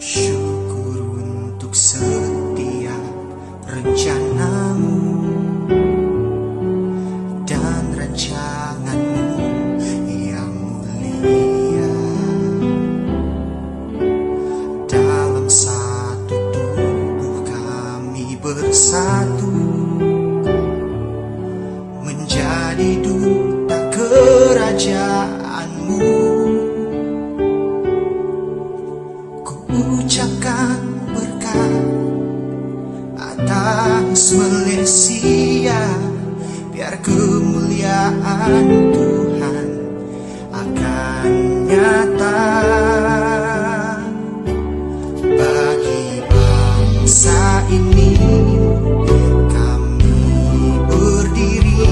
Syukur untuk setiap rencanamu dan rancanganmu yang mulia. Dalam satu tubuh kami bersatu, menjadi duta kerajaanmu. Ucapkan berkat atas Malaysia, biar kemuliaan Tuhan akan nyata bagi bangsa ini. Kami berdiri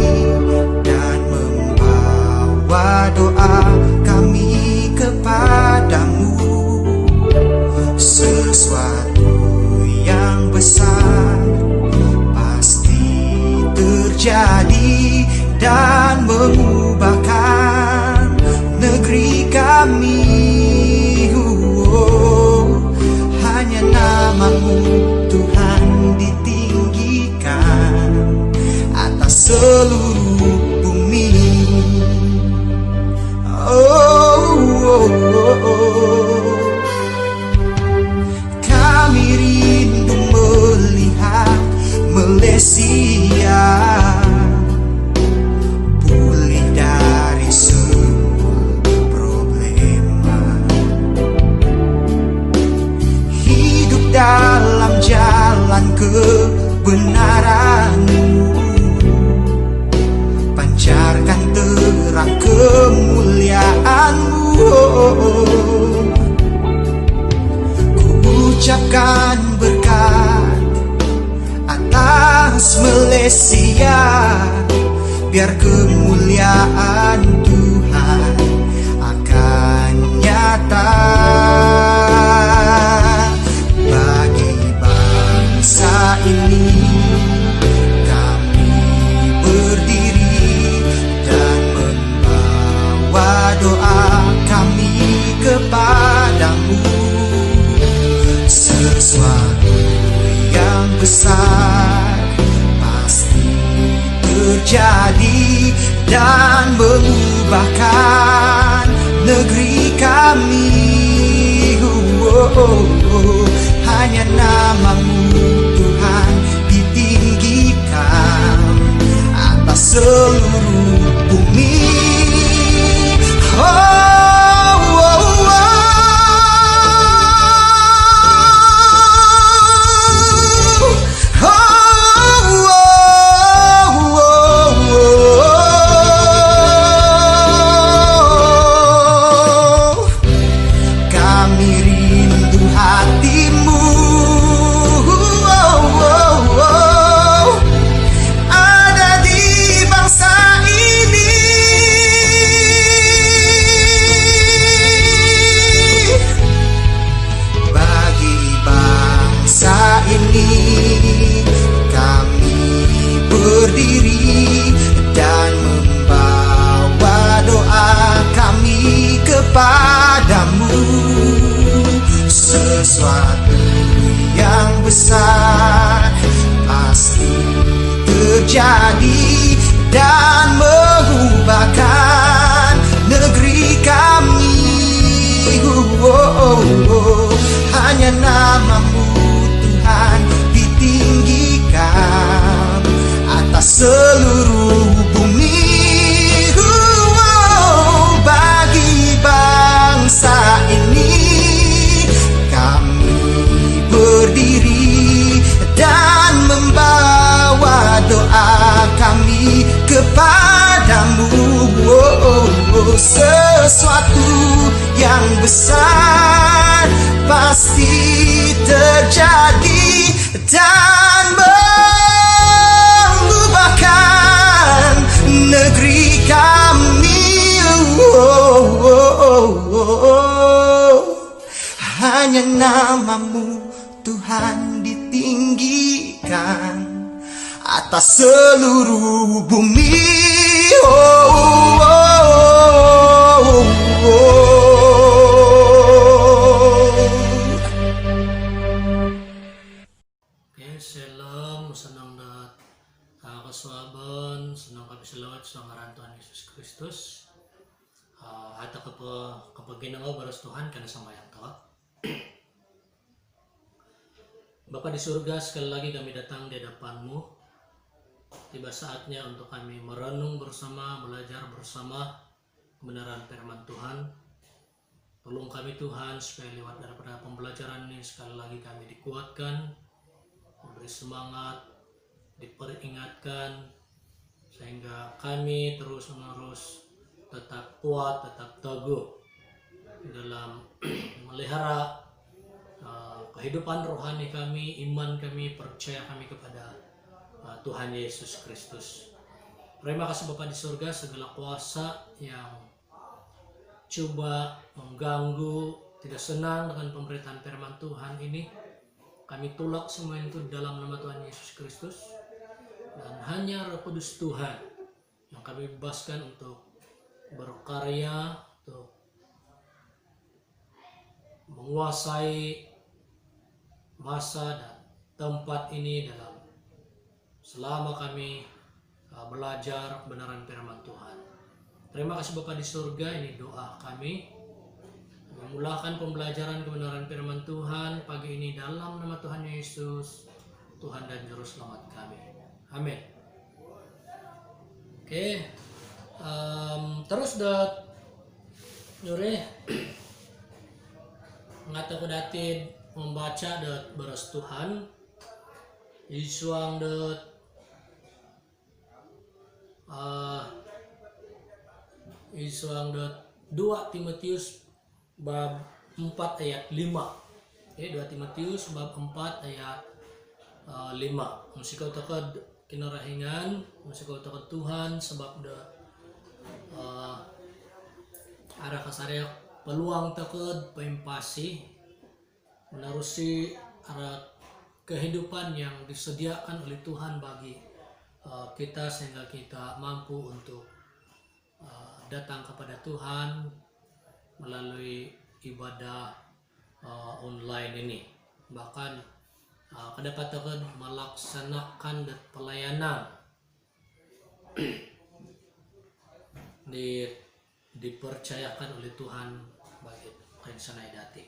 dan membawa doa kami kepadamu. Sesuatu yang besar pasti terjadi dan mengubahkan negeri kami. Hanya namamu Tuhan ditinggikan atas seluruh bumi. Kami rindu melihat Malaysia pulih dari semua problema, hidup dalam jalan kebenaran-Mu, pancarkan terang kemuliaan-Mu. Ucapkan berkat atas Malaysia, biar kemuliaan Tuhan akan nyata bagi bangsa ini. Kami berdiri dan membawa doa kami kepadamu. Sesuatu yang besar pasti terjadi dan mengubahkan negeri kami. Hanya namamu Tuhan ditinggikan atas seluruh bumi. Berdiri dan membawa doa kami kepadamu. Sesuatu yang besar pasti terjadi dan mengubahkan negeri kami. Hanya namamu Tuhan ditinggikan atas seluruh bumi. Bagi bangsa ini kami berdiri dan membawa doa kami kepadamu. Sesuatu yang besar pasti terjadi dan negeri kami. Hanya namamu Tuhan ditinggikan atas seluruh bumi. sa ngaran Tuhan Yesus Kristus. Atau kepaginangaw baros Tuhan karena sambayang tawa. Bapa di surga, sekali lagi kami datang di hadapan-Mu. Tiba saatnya untuk kami merenung bersama, belajar bersama kebenaran firman Tuhan. Tolong kami Tuhan supaya lewat daripada pembelajaran ini sekali lagi kami dikuatkan, memberi semangat, diperingatkan, sehingga kami terus-menerus tetap kuat, tetap teguh dalam melihara kehidupan rohani kami, iman kami, percaya kami kepada Tuhan Yesus Kristus. Terima kasih Bapa di surga, segala kuasa yang coba mengganggu, tidak senang dengan pemberitaan firman Tuhan ini, kami tolak semua itu dalam nama Tuhan Yesus Kristus. Dan hanya Roh Kudus Tuhan yang kami bebaskan untuk berkarya, untuk menguasai masa dan tempat ini dalam selama kami belajar kebenaran firman Tuhan. Terima kasih Bapa di surga, ini doa kami. Memulakan pembelajaran kebenaran firman Tuhan pagi ini dalam nama Tuhan Yesus, Tuhan dan Juru Selamat kami. Amin. Oke, terus dot nyore ngataku datin membaca dot beres Tuhan isuang dot isuang dot 2 Timotius bab 4 ayat 5. 2 Timotius bab 4 ayat 5. Mesti kau takut kinarahingan, mesti kau takut Tuhan sebab arah kasarya peluang takut pempasi menerusi arah kehidupan yang disediakan oleh Tuhan bagi kita sehingga kita mampu untuk datang kepada Tuhan melalui ibadah online ini. Bahkan kedapatan melaksanakan pelayanan dipercayakan oleh Tuhan bagi sanai dati.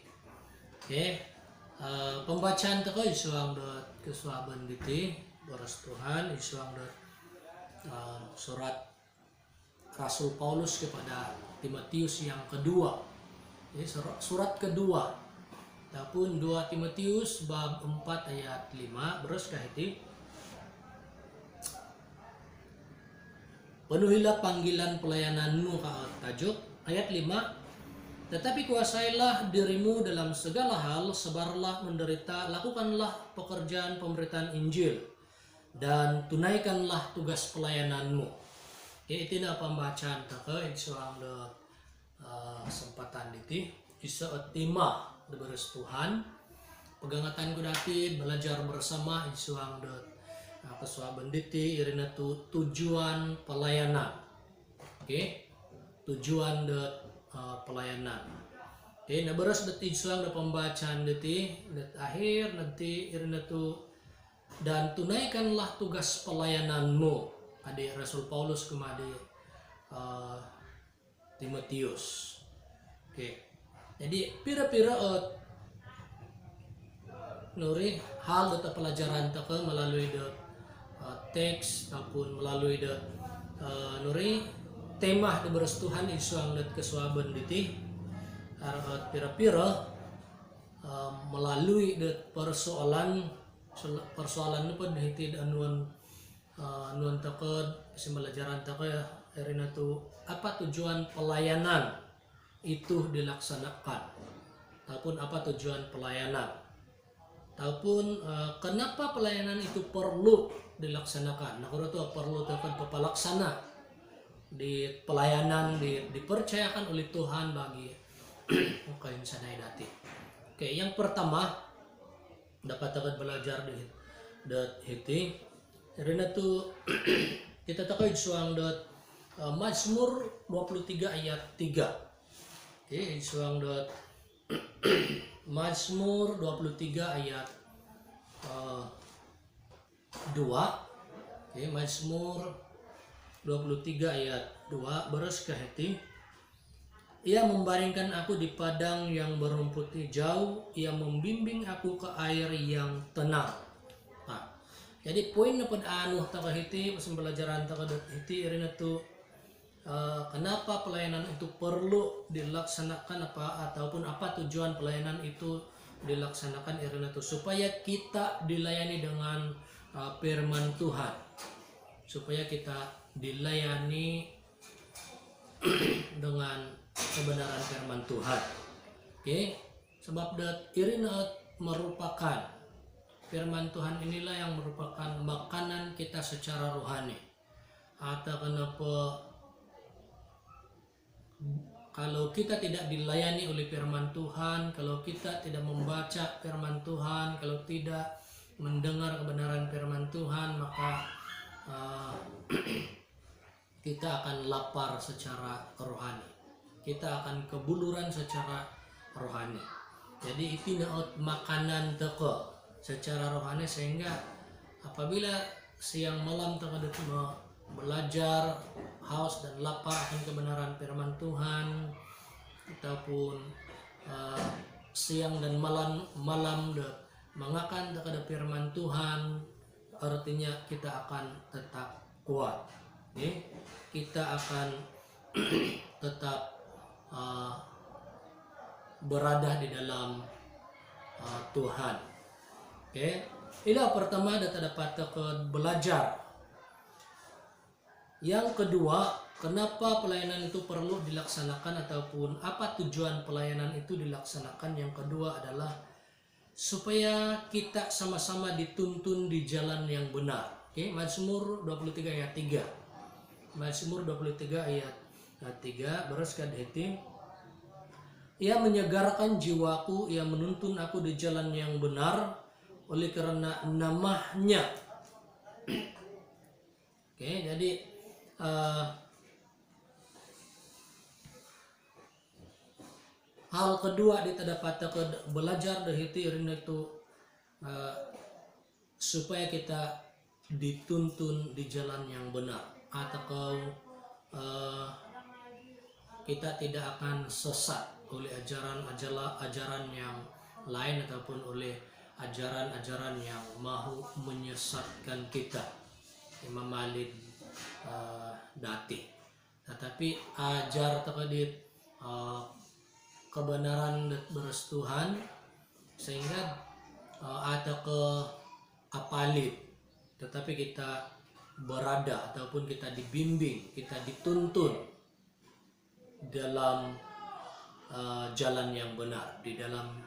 Oke, pembacaan teko isuang dot kesuaban diti beres Tuhan isuang dot surat Rasul Paulus kepada Timotius yang kedua. Surat kedua. Tapun 2 Timotius bab 4 ayat 5 beres kahiti. Penuhilah panggilan pelayananmu tajuk ayat 5. Tetapi kuasailah dirimu dalam segala hal, sebarlah menderita, lakukanlah pekerjaan pemberitaan Injil dan tunaikanlah tugas pelayananmu. Itu pembacaan teke isuang sempatan diti isa otima beres Tuhan pegangatan kudatin belajar bersama isuang kesuaban diti irina tujuan pelayanan. Oke, tujuan pelayanan. Oke, nah beres deti isuang pembacaan deti akhir nanti irina dan tunaikanlah tugas pelayananmu adik Rasul Paulus kemadi Timotius. Oke, jadi pira-pira nuri hal atau pelajaran teke melalui teks ataupun melalui nuri tema beres Tuhan isuang kesuaban diti pira-pira melalui persoalan itu pun hiti anuan teke pembelajaran teke erina tu apa tujuan pelayanan itu dilaksanakan ataupun apa tujuan pelayanan ataupun kenapa pelayanan itu perlu dilaksanakan. Nah, kalau itu perlu tekan pelaksana di pelayanan dipercayakan oleh Tuhan bagi kain sanai dati. Oke, yang pertama dapat belajar di hiti karena tu kita tahu suang Mazmur 23 ayat 3. Oke, suang Mazmur 23 ayat 2. Oke, Mazmur 23 ayat 2 beres ke heti. Ia membaringkan aku di padang yang berumput hijau, ia membimbing aku ke air yang tenang. Nah, jadi poin na pada anu taka hiti pembelajaran taka hiti irin itu kenapa pelayanan itu perlu dilaksanakan ataupun apa tujuan pelayanan itu dilaksanakan irin itu supaya kita dilayani dengan firman Tuhan, supaya kita dilayani dengan kebenaran firman Tuhan. Oke, sebab irin merupakan firman Tuhan inilah yang merupakan makanan kita secara rohani. Atau kenapa kalau kita tidak dilayani oleh firman Tuhan, kalau kita tidak membaca firman Tuhan, kalau tidak mendengar kebenaran firman Tuhan, maka kita akan lapar secara rohani, kita akan kebuluran secara rohani. Jadi itu makanan teko secara rohani, sehingga apabila siang malam teko belajar haus dan lapar akan kebenaran firman Tuhan, ataupun siang dan malam mengakan terhadap firman Tuhan, artinya kita akan tetap kuat. Kita akan tetap berada di dalam Tuhan. Inilah pertama data dapat belajar. Yang kedua, kenapa pelayanan itu perlu dilaksanakan ataupun apa tujuan pelayanan itu dilaksanakan? Yang kedua adalah supaya kita sama-sama dituntun di jalan yang benar. Mazmur 23 ayat 3. Mazmur 23 ayat 3 bereskan hati. Ia menyegarkan jiwaku, ia menuntun aku di jalan yang benar oleh karena namanya. Jadi hal kedua kita dapat belajar dari itu supaya kita dituntun di jalan yang benar, atau kita tidak akan sesat oleh ajaran yang lain ataupun oleh ajaran-ajaran yang mau menyesatkan kita, memalin dati. Tetapi ajar terkait kebenaran beres Tuhan, sehingga ada ke apalit, tetapi kita berada ataupun kita dibimbing, kita dituntun dalam jalan yang benar, di dalam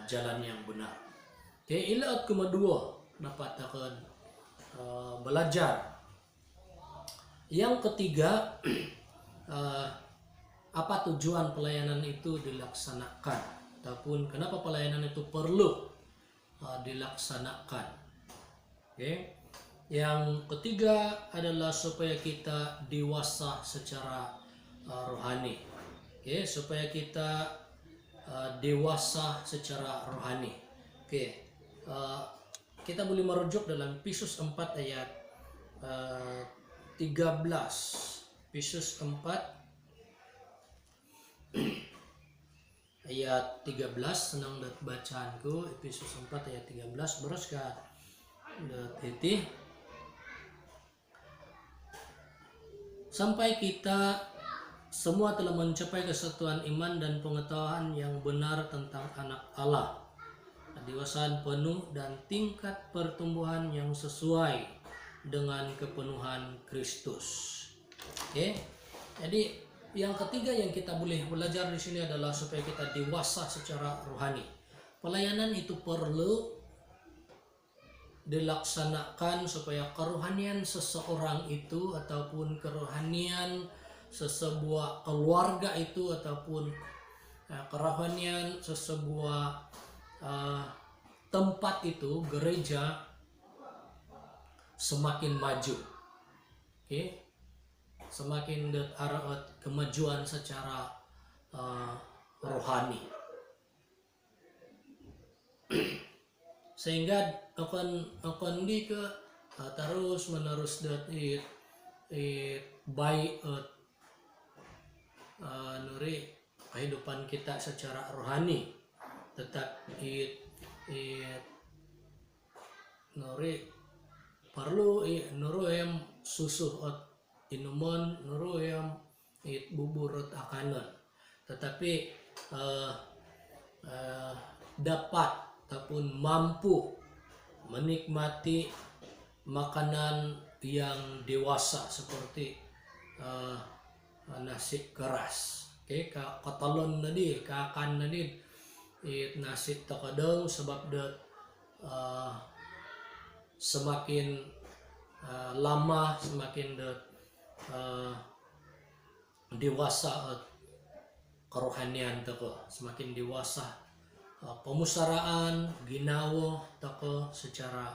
jalan yang benar. Ilaat kedua dapat akan belajar. Yang ketiga, apa tujuan pelayanan itu dilaksanakan, ataupun kenapa pelayanan itu perlu dilaksanakan. Yang ketiga adalah supaya kita dewasa secara rohani. Supaya kita dewasa secara rohani. Kita boleh merujuk dalam Efesus 4 ayat 13. Efesus 4 ayat 13, senang bacaanku. Efesus 4 ayat 13 beruskan hati. Sampai kita semua telah mencapai kesatuan iman dan pengetahuan yang benar tentang anak Allah, kedewasaan penuh dan tingkat pertumbuhan yang sesuai dengan kepenuhan Kristus. Jadi yang ketiga yang kita boleh belajar di sini adalah supaya kita dewasa secara rohani. Pelayanan itu perlu dilaksanakan supaya kerohanian seseorang itu ataupun kerohanian sesebuah keluarga itu ataupun kerohanian sesebuah tempat itu, gereja, semakin maju. Semakin arah kemajuan secara rohani, sehingga akan di ke terus menerus dat it baik nuri kehidupan kita secara rohani, tetap it nuri perlu nuru yang susu inuman, nuru yang bubur akanan, tetapi dapat ataupun mampu menikmati makanan yang dewasa seperti nasi keras, katalon nadi kakan nadi nasi takadang, sebab semakin lama semakin dewasa kerohanian teko, semakin dewasa pemusaraan ginawa teko secara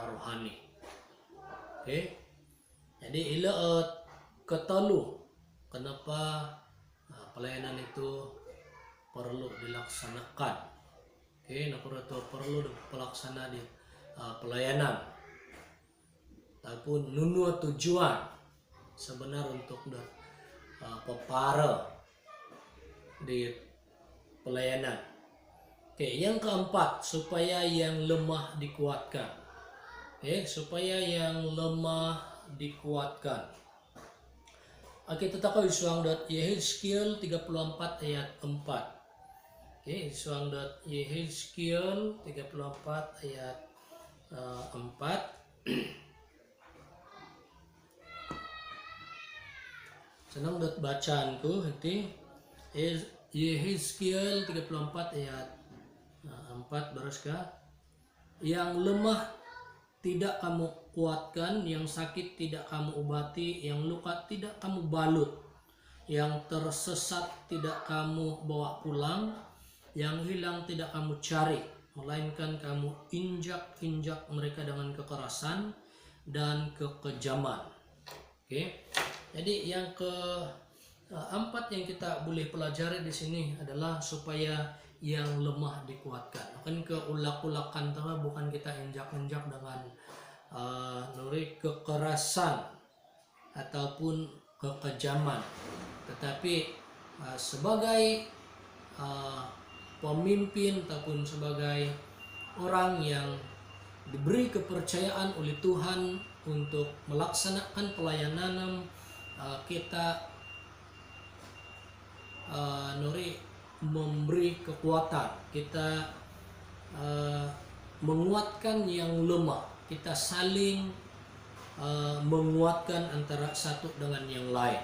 rohani. Jadi ila ketalu kenapa pelayanan itu perlu dilaksanakan. Itu perlu pelaksana di pelayanan ataupun nunu tujuan sebenar untuk pepara di pelayanan. Yang keempat, supaya yang lemah dikuatkan. Supaya yang lemah dikuatkan. Kita tahu isuang Yehezkiel 34 ayat 4. Isuang Yehezkiel 34 ayat 4. Senang bacaanku nanti Yehezkiel 34 ayat 4 beraskah, yang lemah tidak kamu kuatkan, yang sakit tidak kamu obati, yang luka tidak kamu balut, yang tersesat tidak kamu bawa pulang, yang hilang tidak kamu cari, melainkan kamu injak-injak mereka dengan kekerasan dan kekejaman. Jadi yang keempat yang kita boleh pelajari di sini adalah supaya yang lemah dikuatkan. Bukan keulak-ulakan, bukan kita injak-injak dengan kekerasan ataupun kekejaman, tetapi sebagai pemimpin ataupun sebagai orang yang diberi kepercayaan oleh Tuhan untuk melaksanakan pelayanan, kita memberi kekuatan, kita menguatkan yang lemah, kita saling menguatkan antara satu dengan yang lain.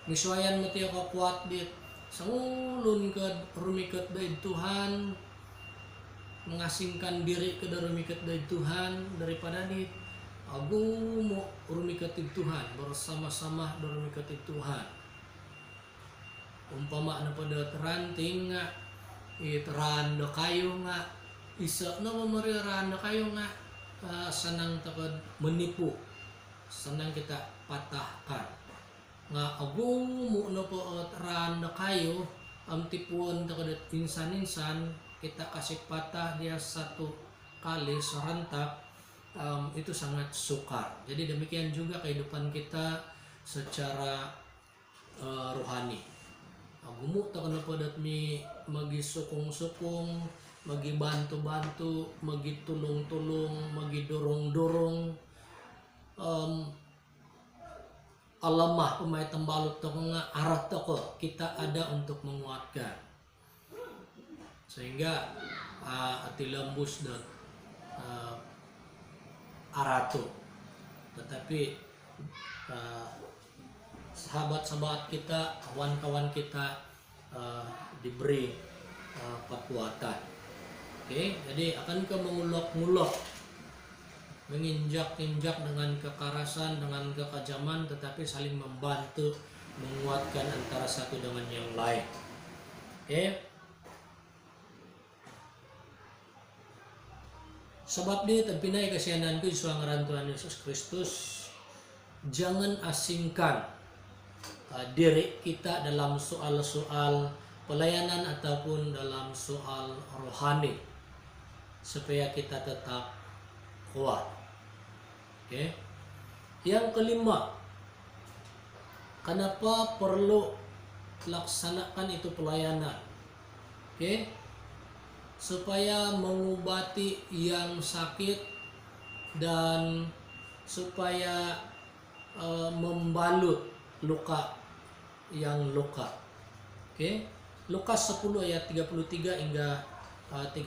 Misuayan mati ako kuat dit sangulun ke rumiket dari Tuhan, mengasingkan diri ke rumiket dari Tuhan, daripada dit aku mau rumiket Tuhan, bersama-sama rumiket Tuhan. Umpama na pada ranting nga randa kayo nga isa na mamari randa kayo nga sanang takad menipu, sanang kita patahkan nga agong mo na po randa kayo ang tipuan takad insan-insan kita kasih patah dia satu kali serentak, itu sangat sukar. Jadi demikian juga kehidupan kita secara rohani. Gumuk tak kena padat mi magi sukung-sukung, magi bantu-bantu, magi tulung-tulung, magi dorong-dorong. Alamah pemai tembalut toko nga arah toko kita ada untuk menguatkan. Sehingga ati lembus dan aratu. Tetapi sahabat-sahabat kita, kawan-kawan kita diberi kekuatan. Jadi akankah mengulok-ngulok, menginjak-injak dengan kekerasan, dengan kekejaman, tetapi saling membantu, menguatkan antara satu dengan yang lain. Sebab dia terpinai kasihananku Yesus ngaran Tuhan Yesus Kristus, jangan asingkan diri kita dalam soal-soal pelayanan ataupun dalam soal rohani, supaya kita tetap kuat. Oke. Yang kelima, kenapa perlu laksanakan itu pelayanan? Oke. Supaya mengobati yang sakit dan supaya membalut luka yang luka. Oke. Lukas 10 ayat 33 hingga 35.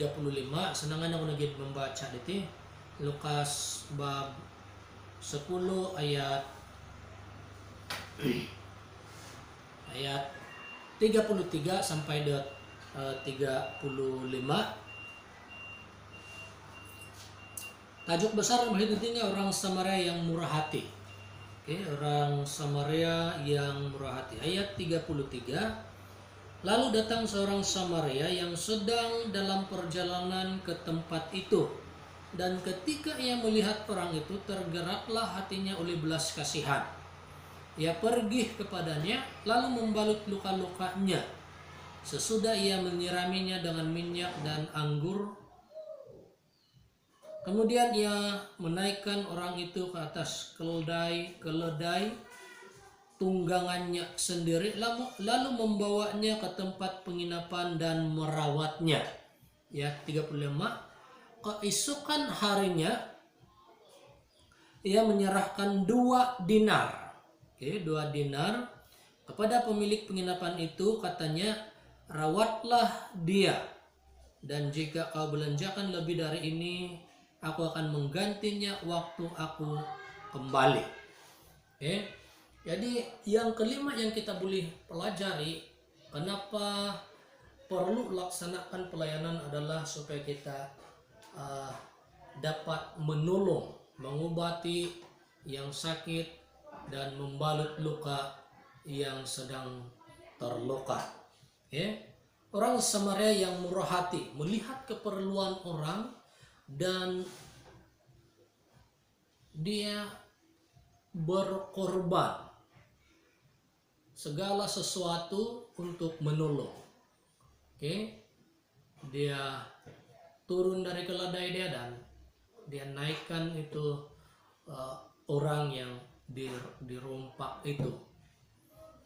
Senangan aku lagi membaca itu. Lukas bab 10 ayat 33 sampai 35. Tajuk besar intinya orang Samaria yang murah hati. Oke, orang Samaria yang murah hati. Ayat 33. Lalu datang seorang Samaria yang sedang dalam perjalanan ke tempat itu. Dan ketika ia melihat orang itu, tergeraklah hatinya oleh belas kasihan. Ia pergi kepadanya, lalu membalut luka-lukanya. Sesudah ia menyiraminya dengan minyak dan anggur, kemudian ia menaikkan orang itu ke atas keledai tunggangannya sendiri, lalu membawanya ke tempat penginapan dan merawatnya. Ya, 35. Keesokan harinya ia menyerahkan 2 dinar. Oke, 2 dinar kepada pemilik penginapan itu, katanya, rawatlah dia, dan jika kau belanjakan lebih dari ini, aku akan menggantinya waktu aku kembali. Oke. Jadi yang kelima yang kita boleh pelajari, kenapa perlu laksanakan pelayanan adalah supaya kita dapat menolong, mengobati yang sakit dan membalut luka yang sedang terluka. Orang Samaria yang murah hati melihat keperluan orang dan dia berkorban segala sesuatu untuk menolong. Dia turun dari keledai dia dan dia naikkan itu orang yang dirompak itu,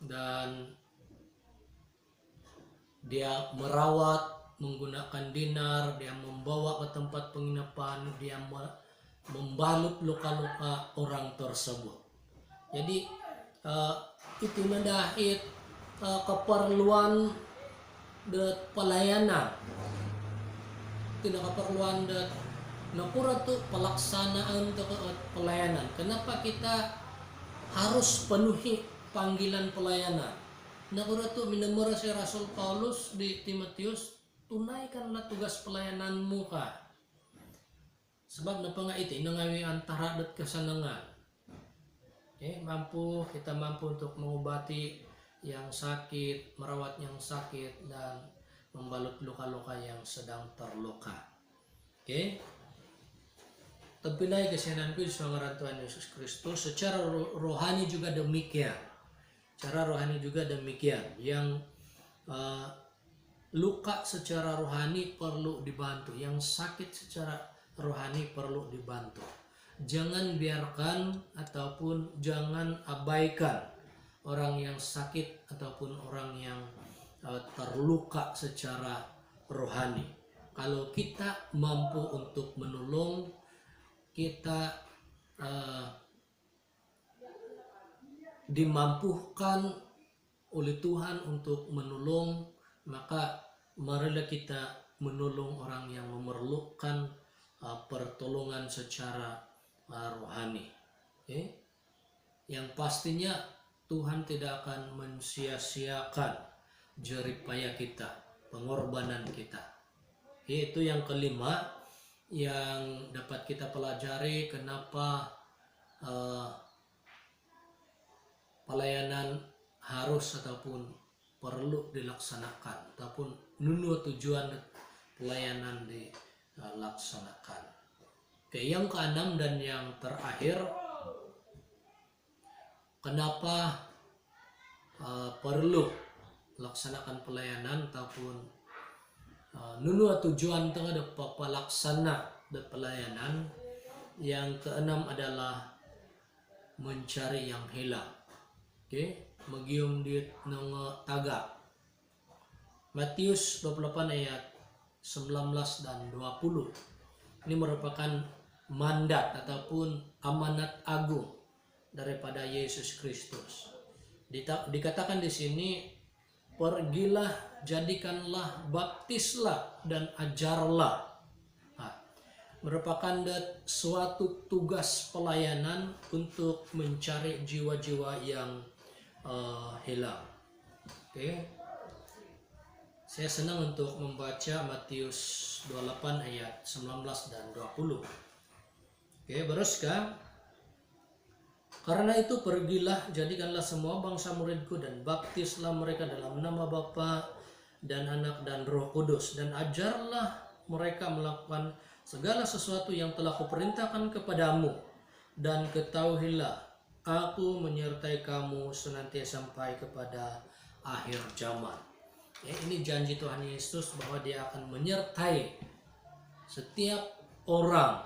dan dia merawat menggunakan dinar, dia membawa ke tempat penginapan, dia membalut luka-luka orang tersebut. Jadi itu mendahit keperluan de pelayanan, tidak keperluan de nakura tuh pelaksanaan untuk pelayanan. Kenapa kita harus penuhi panggilan pelayanan? Nakura tuh minamura si Rasul Paulus di Timotius, tunaikanlah tugas pelayananmu kah. Sebab napa nga iti nangawi antara dat kesenangan. Kita mampu untuk mengobati yang sakit, merawat yang sakit, dan membalut luka-luka yang sedang terluka. Terpilih kesiananku di Tuhan Yesus Kristus, secara rohani juga demikian. Cara rohani juga demikian. Yang luka secara rohani perlu dibantu, yang sakit secara rohani perlu dibantu. Jangan biarkan ataupun jangan abaikan orang yang sakit ataupun orang yang terluka secara rohani. Kalau kita mampu untuk menolong, kita dimampukan oleh Tuhan untuk menolong, maka marilah kita menolong orang yang memerlukan pertolongan secara rohani. Yang pastinya Tuhan tidak akan mensia-siakan jerih payah kita, pengorbanan kita. Itu yang kelima yang dapat kita pelajari, kenapa pelayanan harus ataupun perlu dilaksanakan, ataupun nunu tujuan pelayanan dilaksanakan. Yang keenam dan yang terakhir, kenapa perlu laksanakan pelayanan ataupun nunu tujuan tengah pelaksana pelayanan, Yang keenam adalah mencari yang hilang. Oke, magium di nongo taga. Matius 28 ayat 19 dan 20. Ini merupakan mandat ataupun amanat agung daripada Yesus Kristus. Dikatakan di sini, pergilah, jadikanlah, baptislah, dan ajarlah. Nah, merupakan suatu tugas pelayanan untuk mencari jiwa-jiwa yang hilang. Oke. Saya senang untuk membaca Matius 28 ayat 19 dan 20. Oke, beruskah? Karena itu pergilah, jadikanlah semua bangsa muridku dan baptislah mereka dalam nama Bapa dan Anak dan Roh Kudus, dan ajarlah mereka melakukan segala sesuatu yang telah kuperintahkan kepadamu, dan ketahuilah aku menyertai kamu senantiasa sampai kepada akhir zaman. Ya, ini janji Tuhan Yesus bahwa Dia akan menyertai setiap orang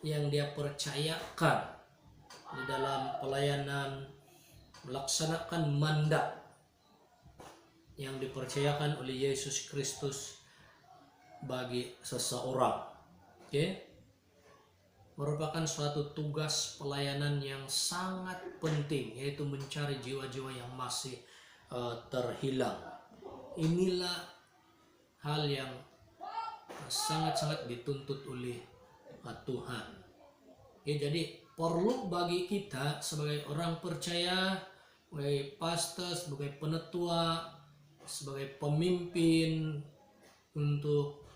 yang Dia percayakan di dalam pelayanan melaksanakan mandat yang dipercayakan oleh Yesus Kristus bagi seseorang. Oke? Merupakan suatu tugas pelayanan yang sangat penting, yaitu mencari jiwa-jiwa yang masih terhilang. Inilah hal yang sangat-sangat dituntut oleh Tuhan. Ya, jadi perlu bagi kita sebagai orang percaya, sebagai pastor, sebagai penetua, sebagai pemimpin untuk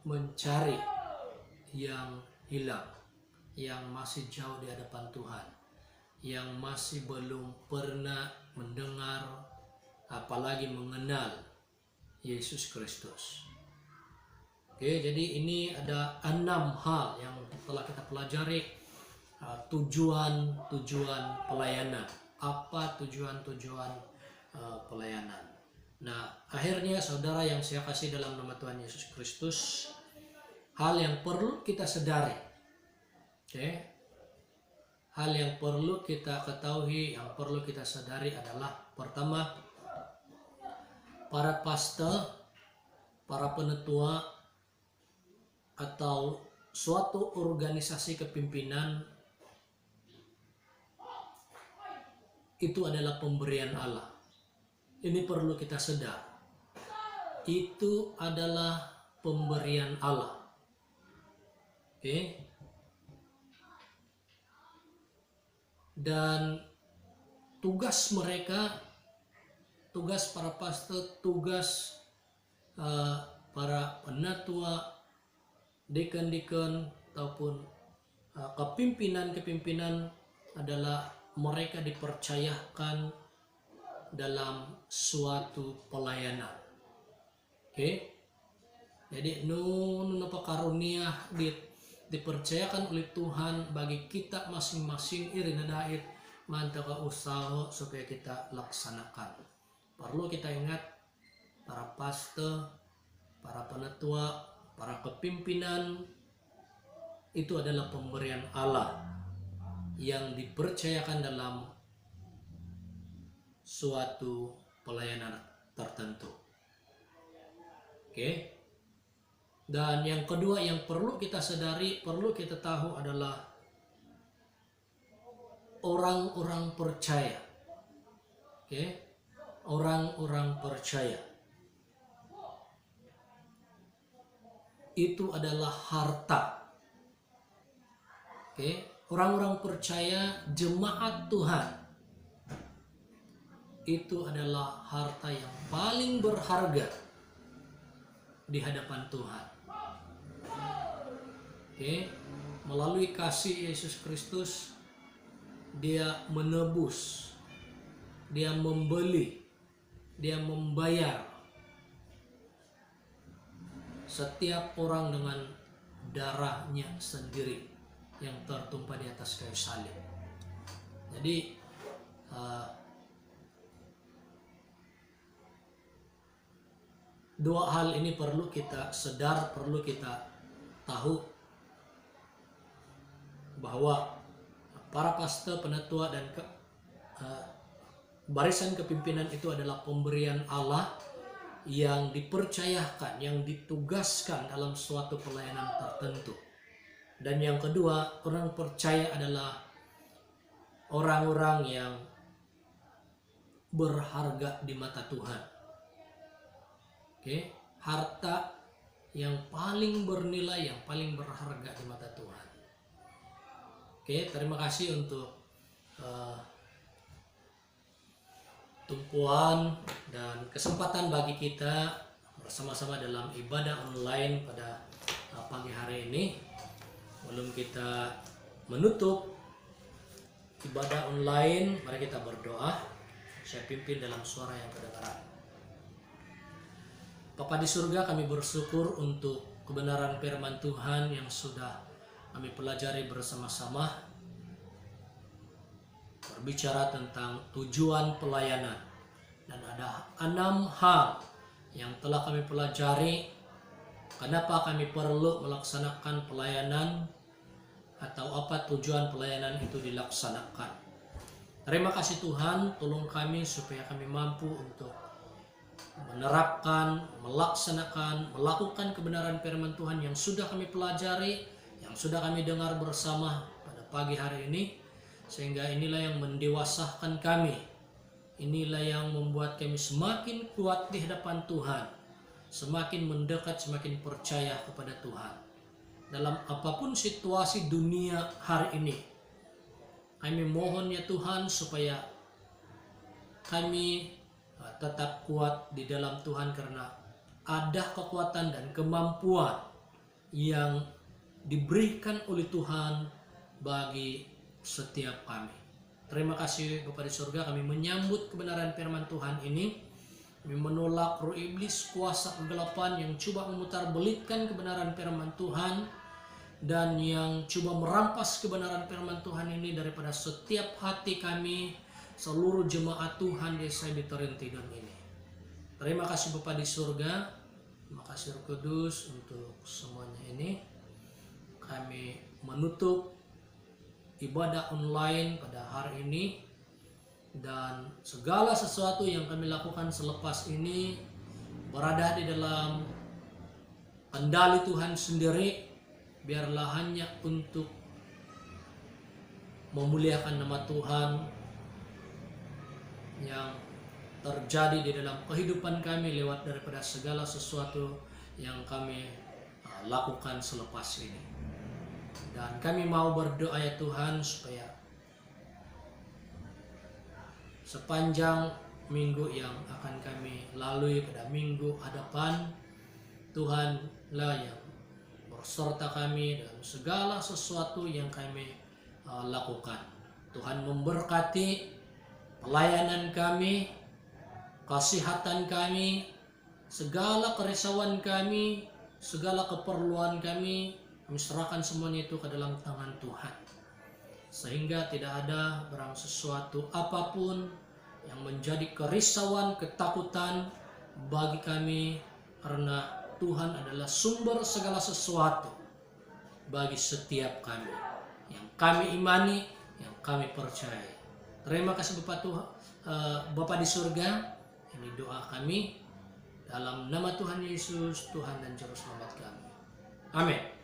mencari yang hilang, yang masih jauh di hadapan Tuhan, yang masih belum pernah mendengar apalagi mengenal Yesus Kristus. Oke, jadi ini ada 6 hal yang telah kita pelajari. Tujuan pelayanan. Apa tujuan pelayanan? Nah, akhirnya saudara yang saya kasih dalam nama Tuhan Yesus Kristus, hal yang perlu kita sadari, hal yang perlu kita ketahui, yang perlu kita sadari adalah, pertama, para pastor, para penetua, atau suatu organisasi kepimpinan itu adalah pemberian Allah. Ini perlu kita sadar. Itu adalah pemberian Allah. Oke. Dan tugas mereka, tugas para pastor, tugas para penatua, dekan-dekan ataupun kepimpinan adalah mereka dipercayakan dalam suatu pelayanan. Oke. Jadi napa karunia dipercayakan oleh Tuhan bagi kita masing-masing irina dait mantaka usaha supaya kita laksanakan. Perlu kita ingat, para pastor, para penetua, para kepimpinan itu adalah pemberian Allah yang dipercayakan dalam suatu pelayanan tertentu. Oke. Dan yang kedua yang perlu kita sadari, perlu kita tahu adalah orang-orang percaya. Oke. Orang-orang percaya itu adalah harta. Oke. Orang-orang percaya, jemaat Tuhan, itu adalah harta yang paling berharga di hadapan Tuhan. Oke, melalui kasih Yesus Kristus, Dia menebus, Dia membeli, Dia membayar setiap orang dengan darahnya sendiri yang tertumpah di atas kayu salib. Jadi dua hal ini perlu kita sadar, perlu kita tahu. bahwa para pastor, penatua, dan barisan kepimpinan itu adalah pemberian Allah yang dipercayakan, yang ditugaskan dalam suatu pelayanan tertentu. Dan yang kedua, orang percaya adalah orang-orang yang berharga di mata Tuhan. Oke, harta yang paling bernilai, yang paling berharga di mata Tuhan. Oke, terima kasih untuk tumpuan dan kesempatan bagi kita bersama-sama dalam ibadah online pada pagi hari ini. Sebelum kita menutup ibadah online, mari kita berdoa. Saya pimpin dalam suara yang kedengaran. Bapa di surga, kami bersyukur untuk kebenaran firman Tuhan yang sudah kami pelajari bersama-sama, berbicara tentang tujuan pelayanan. Dan ada 6 hal yang telah kami pelajari, kenapa kami perlu melaksanakan pelayanan, atau apa tujuan pelayanan itu dilaksanakan. Terima kasih Tuhan, tolong kami supaya kami mampu untuk menerapkan, melaksanakan, melakukan kebenaran firman Tuhan yang sudah kami pelajari, yang sudah kami dengar bersama pada pagi hari ini, sehingga inilah yang mendewasakan kami, inilah yang membuat kami semakin kuat di hadapan Tuhan, semakin mendekat, semakin percaya kepada Tuhan. Dalam apapun situasi dunia hari ini, kami mohon ya Tuhan supaya kami tetap kuat di dalam Tuhan, karena ada kekuatan dan kemampuan yang diberikan oleh Tuhan bagi setiap kami. Terima kasih Bapa di surga, kami menyambut kebenaran firman Tuhan ini. Kami menolak roh iblis, kuasa kegelapan yang coba memutarbelitkan kebenaran firman Tuhan dan yang coba merampas kebenaran firman Tuhan ini daripada setiap hati kami, seluruh jemaat Tuhan di SIB Torrentino ini. Terima kasih Bapa di surga, terima kasih Roh Kudus untuk semuanya ini. Kami menutup ibadah online pada hari ini, dan segala sesuatu yang kami lakukan selepas ini berada di dalam kendali Tuhan sendiri. Biarlah hanya untuk memuliakan nama Tuhan yang terjadi di dalam kehidupan kami lewat daripada segala sesuatu yang kami lakukan selepas ini. Dan kami mau berdoa ya Tuhan, supaya sepanjang minggu yang akan kami lalui pada minggu hadapan, Tuhanlah yang berserta kami dalam segala sesuatu yang kami lakukan. Tuhan memberkati pelayanan kami, kesehatan kami, segala kerisauan kami, segala keperluan kami serahkan semuanya itu ke dalam tangan Tuhan, sehingga tidak ada barang sesuatu apapun yang menjadi kerisauan, ketakutan bagi kami, karena Tuhan adalah sumber segala sesuatu bagi setiap kami, yang kami imani, yang kami percaya. Terima kasih Bapa di surga. Ini doa kami dalam nama Tuhan Yesus, Tuhan dan Juru Selamat kami. Amin.